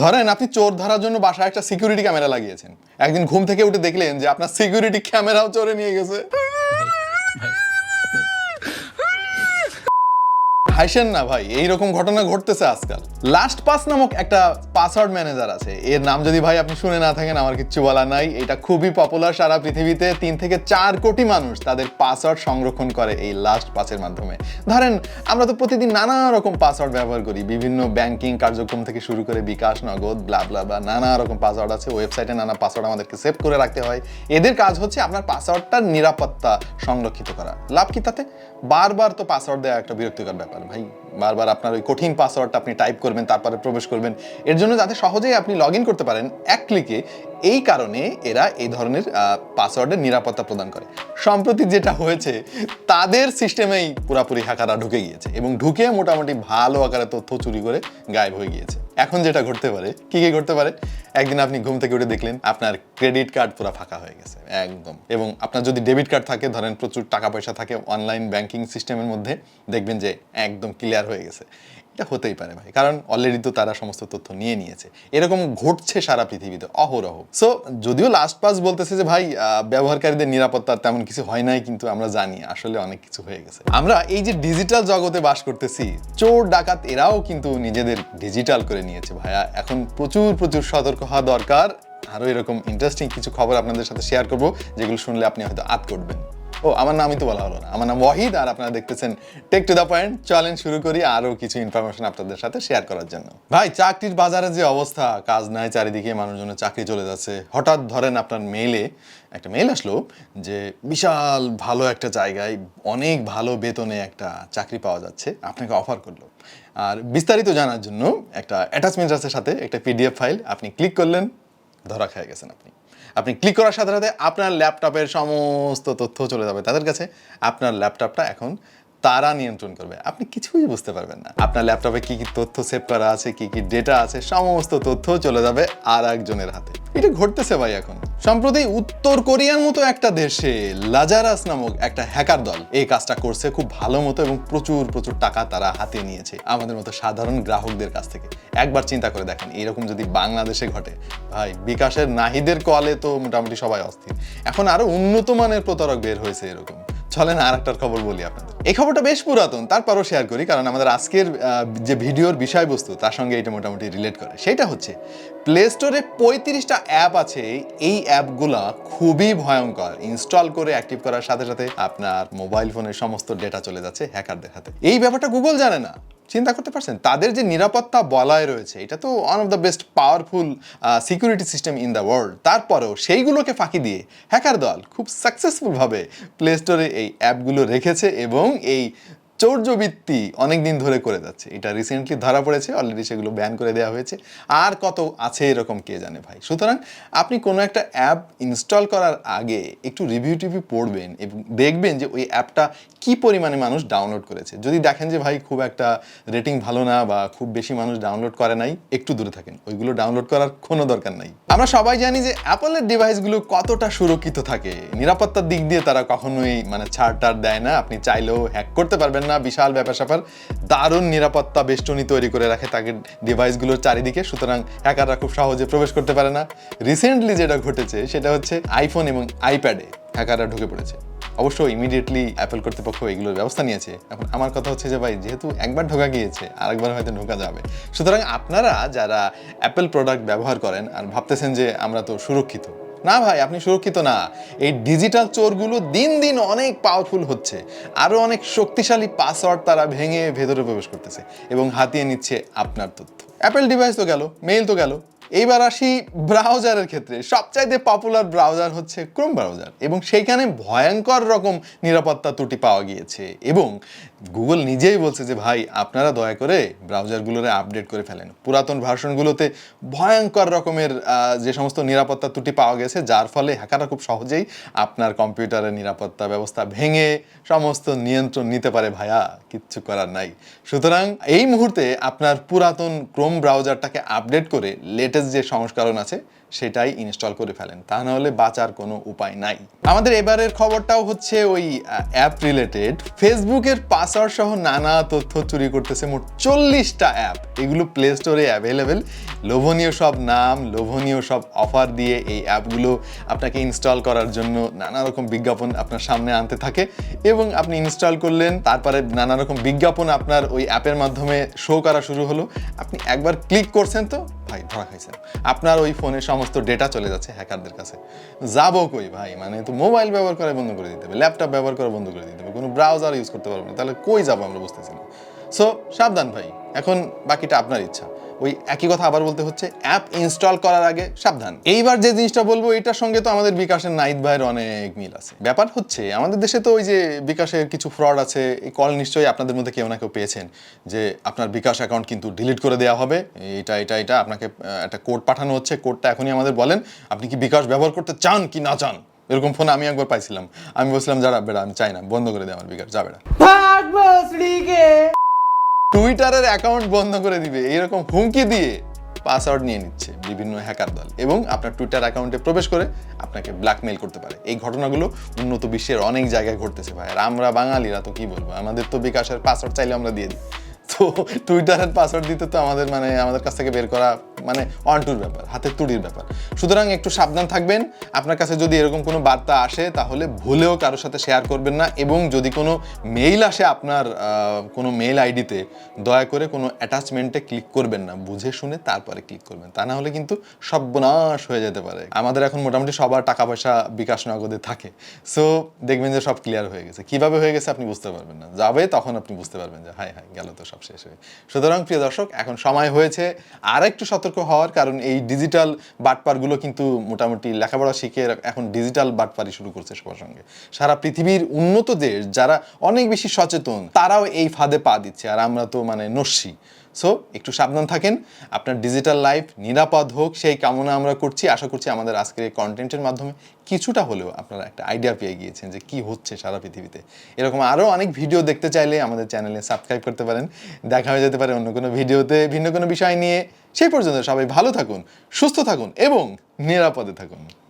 ধরেন আপনি চোর ধরার জন্য বাসায় একটা সিকিউরিটি ক্যামেরা লাগিয়েছেন, একদিন ঘুম থেকে উঠে দেখলেন যে আপনার সিকিউরিটি ক্যামেরাও চোরে নিয়ে গেছে। হাসেন না ভাই, এইরকম ঘটনা ঘটতেছে আজকাল। লাস্ট পাস নামক একটা পাসওয়ার্ড ম্যানেজার আছে, এর নাম যদি ভাই আপনি শুনে না থাকেন আমার কিচ্ছু বলার নাই। এটা খুবই পপুলার সারা পৃথিবীতে। 3 থেকে 4 কোটি মানুষ তাদের পাসওয়ার্ড সংরক্ষণ করে এই লাস্ট পাসের মাধ্যমে। ধরেন আমরা তো প্রতিদিন নানা রকম পাসওয়ার্ড ব্যবহার করি, বিভিন্ন ব্যাংকিং কার্যক্রম থেকে শুরু করে বিকাশ, নগদ, ব্লা ব্লা ব্লা, নানা রকম পাসওয়ার্ড আছে। ওয়েবসাইটে নানা পাসওয়ার্ড আমাদেরকে সেভ করে রাখতে হয়। এদের কাজ হচ্ছে আপনার পাসওয়ার্ডটার নিরাপত্তা সংরক্ষিত করা। লাভ কি তাতে? বারবার তো পাসওয়ার্ড দেওয়া একটা বিরক্তিকর ব্যাপার ভাই। বারবার আপনার ওই কঠিন পাসওয়ার্ডটা আপনি টাইপ করবেন, তারপরে প্রবেশ করবেন, এর জন্য যাতে সহজেই আপনি লগ ইন করতে পারেন এক ক্লিকে। এই কারণে এরা এই ধরনের পাসওয়ার্ডের নিরাপত্তা প্রদান করে। সম্প্রতি যেটা হয়েছে, তাদের সিস্টেমেই পুরাপুরি হ্যাকাররা ঢুকে গিয়েছে এবং ঢুকে মোটামুটি ভালো আকারে তথ্য চুরি করে গায়েব হয়ে গিয়েছে। এখন যেটা ঘটতে পারে, কি ঘটতে পারে, একদিন আপনি ঘুম থেকে উঠে দেখলেন আপনার ক্রেডিট কার্ড পুরো ফাঁকা হয়ে গেছে একদম। এবং আপনার যদি ডেবিট কার্ড থাকে, ধরেন প্রচুর টাকা পয়সা থাকে অনলাইন ব্যাংকিং সিস্টেমের মধ্যে, দেখবেন যে একদম ক্লিয়ার হয়ে গেছে। এটা হতেই পারে ভাই, কারণ অলরেডি তো তারা সমস্ত তথ্য নিয়ে নিয়েছে। এরকম ঘটছে সারা পৃথিবীতে অহরহ। সো যদিও লাস্ট পাস বলতেছে যে ভাই ব্যবহারকারীদের নিরাপত্তা তেমন কিছু হয় নাই, কিন্তু আমরা জানি আসলে অনেক কিছু হয়ে গেছে। আমরা এই যে ডিজিটাল জগতে বাস করতেছি, চোর ডাকাত এরাও কিন্তু নিজেদের ডিজিটাল করে নিয়েছে ভাইয়া। এখন প্রচুর প্রচুর সতর্ক হওয়া দরকার। আরো এরকম ইন্টারেস্টিং কিছু খবর আপনাদের সাথে শেয়ার করবো, যেগুলো শুনলে আপনি হয়তো আট করবেন। ও, আমার নামই তো বলা হলো না, আমার নাম ওয়াহিদ, আর আপনারা দেখতেছেন টেক টু দ্য পয়েন্ট। চলেন শুরু করি আরো কিছু ইনফরমেশন আপনাদের সাথে শেয়ার করার জন্য। ভাই, চাকরির বাজারে যে অবস্থা, কাজ নাই, চারিদিকে মানুষজনের চাকরি চলে যাচ্ছে। হঠাৎ ধরেন আপনার মেইলে একটা মেইল আসলো যে বিশাল ভালো একটা জায়গায় অনেক ভালো বেতনে একটা চাকরি পাওয়া যাচ্ছে, আপনাকে অফার করলো। আর বিস্তারিত জানার জন্য একটা অ্যাটাচমেন্ট আছে সাথে, একটা পিডিএফ ফাইল। আপনি ক্লিক করলেন, ধরা খেয়ে গেছেন। আপনি ক্লিক করার সাথে সাথে আপনার ল্যাপটপের সমস্ত তথ্য চলে যাবে তাদের কাছে। আপনার ল্যাপটপটা এখন তারা নিয়ন্ত্রণ করবে, আপনি কিছুই বুঝতে পারবেন না। আপনার ল্যাপটপে কি কি তথ্য সেভ করা আছে, কি কি ডেটা আছে, সমস্ত তথ্য চলে যাবে আর একজনের হাতে। এটা ঘটতেছে ভাই এখন। সম্প্রতি উত্তর কোরিয়ার মতো একটা দেশে লাজারাস নামক একটা হ্যাকার দল এই কাজটা করছে খুব ভালো মতো, এবং প্রচুর প্রচুর টাকা তারা হাতে নিয়েছে আমাদের মতো সাধারণ গ্রাহকদের কাছ থেকে। একবার চিন্তা করে দেখেন, এরকম যদি বাংলাদেশে ঘটে, ভাই বিকাশের নাহিদের কলে তো মোটামুটি সবাই অস্থির। এখন আরো উন্নত মানের প্রতারক বের হয়েছে এরকম। চলেন আর একটার খবর বলি আপনাদের। এই খবরটা বেশ পুরাতন, তারপরও শেয়ার করি, কারণ আমাদের আজকের যে ভিডিওর বিষয়বস্তু তার সঙ্গে এটা মোটামুটি রিলেট করে। সেটা হচ্ছে প্লে স্টোরে 35টা অ্যাপ আছে। এই অ্যাপগুলা খুবই ভয়ঙ্কর। ইনস্টল করে অ্যাক্টিভ করার সাথে সাথে আপনার মোবাইল ফোনের সমস্ত ডেটা চলে যাচ্ছে হ্যাকারদের হাতে। এই ব্যাপারটা গুগল জানে না। চিন্তা করতে পারছেন, তাদের যে নিরাপত্তা বলয় রয়েছে, এটা তো one of the best powerful security system in the world. তারপরেও সেইগুলোকে ফাঁকি দিয়ে হ্যাকার দল খুব সাকসেসফুলভাবে প্লে স্টোরে এই অ্যাপগুলো রেখেছে এবং এই চৌর্যবৃত্তি অনেকদিন ধরে করে যাচ্ছে। এটা রিসেন্টলি ধরা পড়েছে, অলরেডি সেগুলো ব্যান করে দেওয়া হয়েছে। আর কত আছে এরকম কে জানে ভাই। সুতরাং আপনি কোনো একটা অ্যাপ ইনস্টল করার আগে একটু রিভিউ পড়বেন এবং দেখবেন যে ওই অ্যাপটা কি পরিমাণে মানুষ ডাউনলোড করেছে। যদি দেখেন যে ভাই খুব একটা রেটিং ভালো না বা খুব বেশি মানুষ ডাউনলোড করে নাই, একটু দূরে থাকেন, ওইগুলো ডাউনলোড করার কোনো দরকার নাই। আমরা সবাই জানি যে অ্যাপলের ডিভাইসগুলো কতটা সুরক্ষিত থাকে। নিরাপত্তার দিক দিয়ে তারা কখনোই ছাড় দেয় না। আপনি চাইলেও হ্যাক করতে পারবেন না, বিশাল ব্যাপার স্যাপার। দারুণ নিরাপত্তা বেষ্টনী তৈরি করে রাখে তাদের ডিভাইসগুলোর চারিদিকে, সুতরাং হ্যাকাররা খুব সহজে প্রবেশ করতে পারে না। রিসেন্টলি যেটা ঘটেছে সেটা হচ্ছে আইফোন এবং আইপ্যাডে হ্যাকাররা ঢুকে পড়েছে। অবশ্যই ইমিডিয়েটলি অ্যাপল কর্তৃপক্ষ এগুলোর ব্যবস্থা নিয়েছে। এখন আমার কথা হচ্ছে যে ভাই, যেহেতু একবার ঢোকা গিয়েছে আরেকবার হয়তো ঢোকা যাবে। সুতরাং আপনারা যারা অ্যাপল প্রোডাক্ট ব্যবহার করেন আর ভাবতেছেন যে আমরা তো সুরক্ষিত, না ভাই, আপনি সুরক্ষিত না। এই ডিজিটাল চোরগুলো দিন দিন অনেক পাওয়ারফুল হচ্ছে। আরো অনেক শক্তিশালী পাসওয়ার্ড তারা ভেঙে ভেতরে প্রবেশ করতেছে এবং হাতিয়ে নিচ্ছে আপনার তথ্য। অ্যাপল ডিভাইস তো গেল, মেইল তো গেল, এইবার আসি ব্রাউজারের ক্ষেত্রে। সবচাইতে পপুলার ব্রাউজার হচ্ছে ক্রোম ব্রাউজার, এবং সেইখানে ভয়ঙ্কর রকম নিরাপত্তা ত্রুটি পাওয়া গিয়েছে। এবং গুগল নিজেই বলছে যে ভাই, আপনারা দয়া করে ব্রাউজারগুলোরে আপডেট করে ফেলেন। পুরাতন ভার্সনগুলোতে ভয়ঙ্কর রকমের যে সমস্ত নিরাপত্তা ত্রুটি পাওয়া গেছে, যার ফলে হ্যাকাররা খুব সহজেই আপনার কম্পিউটারের নিরাপত্তা ব্যবস্থা ভেঙে সমস্ত নিয়ন্ত্রণ নিতে পারে। ভাইয়া, কিচ্ছু করার নাই। সুতরাং এই মুহূর্তে আপনার পুরাতন ক্রোম ব্রাউজারটাকে আপডেট করে লেটেস্ট লেটেস্ট যে সংস্করণ আছে সেটাই ইনস্টল করে ফেলেন, তা না হলে বাঁচার কোনো উপায় নাই। আমাদের এবারের খবরটাও হচ্ছে ওই অ্যাপ রিলেটেড। ফেসবুকের পাসওয়ার্ড সহ নানা তথ্য চুরি করতেছে মোট 40টা অ্যাপ। এগুলো প্লে স্টোরে অ্যাভেলেবেল। লোভনীয় সব নাম, লোভনীয় সব অফার দিয়ে এই অ্যাপগুলো আপনাকে ইনস্টল করার জন্য নানা রকম বিজ্ঞাপন আপনার সামনে আনতে থাকে এবং আপনি ইনস্টল করলেন, তারপরে নানা রকম বিজ্ঞাপন আপনার ওই অ্যাপের মাধ্যমে শো করা শুরু হলো। আপনি একবার ক্লিক করছেন তো ভাই ধরা খাইছেন, আপনার ওই ফোনের সমস্ত ডেটা চলে যাচ্ছে হ্যাকারদের কাছে। যাবো কই ভাই, মানে তো মোবাইল ব্যবহার করা বন্ধ করে দিতে হবে, ল্যাপটপ ব্যবহার করা বন্ধ করে দিতে হবে, কোনো ব্রাউজার ইউজ করতে পারবো না, তাহলে কই যাবো আমরা বুঝতেছি না। সো সাবধান ভাই, এখন বাকিটা আপনার ইচ্ছা। ওই একই কথা আবার বলতে হচ্ছে, অ্যাপ ইনস্টল করার আগে সাবধান। এইবার যে জিনিসটা বলবো এটার সঙ্গে তো আমাদের বিকাশের নাহিদ ভাইয়ের অনেক মিল আছে। ব্যাপার হচ্ছে আমাদের দেশে তো ওই যে বিকাশের কিছু ফ্রড আছে, এই কল নিশ্চয়ই আপনাদের মধ্যে কেউ না কেউ পেয়েছেন যে আপনার বিকাশ অ্যাকাউন্ট কিন্তু ডিলিট করে দেওয়া হবে, এটা আপনাকে একটা কোড পাঠানো হচ্ছে, কোডটা এখনই আমাদের বলেন আপনি কি বিকাশ ব্যবহার করতে চান কি না চান। এরকম ফোন আমি একবার পাইছিলাম, আমি বলছিলাম যারা বেড়া আমি চাই না, বন্ধ করে দেয় আমার বিকাশ, যা বেড়া। টুইটারের অ্যাকাউন্ট বন্ধ করে দিবে এইরকম হুমকি দিয়ে পাসওয়ার্ড নিয়ে নিচ্ছে বিভিন্ন হ্যাকার দল এবং আপনার টুইটার অ্যাকাউন্টে প্রবেশ করে আপনাকে ব্ল্যাকমেইল করতে পারে। এই ঘটনাগুলো উন্নত বিশ্বের অনেক জায়গায় ঘটতেছে ভাই। আর আমরা বাঙালিরা তো কি বলবো, আমাদের তো বিকাশের পাসওয়ার্ড চাইলে আমরা দিয়ে দিই, তো টুইটারের পাসওয়ার্ড দিতে তো আমাদের কাছ থেকে বের করা মানে অনটুর ব্যাপার, হাতের তুড়ির ব্যাপার। সুতরাং একটু সাবধান থাকবেন। আপনার কাছে যদি এরকম কোনো বার্তা আসে তাহলে ভুলেও কারোর সাথে শেয়ার করবেন না, এবং যদি কোনো মেইল আসে আপনার কোনো মেইল আইডিতে, দয়া করে কোনো অ্যাটাচমেন্টে ক্লিক করবেন না, বুঝে শুনে তারপরে ক্লিক করবেন, তা না হলে কিন্তু সর্বনাশ হয়ে যেতে পারে। আমাদের এখন মোটামুটি সবার টাকা পয়সা বিকাশ নগদে থাকে, সো দেখবেন যে সব ক্লিয়ার হয়ে গেছে। কিভাবে হয়ে গেছে আপনি বুঝতে পারবেন না, যাবে তখন আপনি বুঝতে পারবেন যে হায় হায় গেল তো সব শেষ হয়ে। সুতরাং প্রিয় দর্শক, এখন সময় হয়েছে আর একটু সতর্ক হওয়ার, কারণ এই ডিজিটাল বাটপারগুলো কিন্তু মোটামুটি লেখাপড়া শিখে এখন ডিজিটাল বাটপারি শুরু করছে সবার সঙ্গে। সারা পৃথিবীর উন্নত দেশ যারা অনেক বেশি সচেতন তারাও এই ফাঁদে পা দিচ্ছে, আর আমরা তো মানে নস্যি। সো একটু সাবধান থাকেন, আপনার ডিজিটাল লাইফ নিরাপদ হোক সেই কামনা আমরা করছি। আশা করছি আমাদের আজকের এই কন্টেন্টের মাধ্যমে কিছুটা হলেও আপনারা একটা আইডিয়া পেয়ে গিয়েছেন যে কি হচ্ছে সারা পৃথিবীতে। এরকম আরও অনেক ভিডিও দেখতে চাইলে আমাদের চ্যানেলে সাবস্ক্রাইব করতে পারেন। দেখা হয়ে যেতে পারে অন্য কোনো ভিডিওতে ভিন্ন কোনো বিষয় নিয়ে। সেই পর্যন্ত সবাই ভালো থাকুন, সুস্থ থাকুন এবং নিরাপদে থাকুন।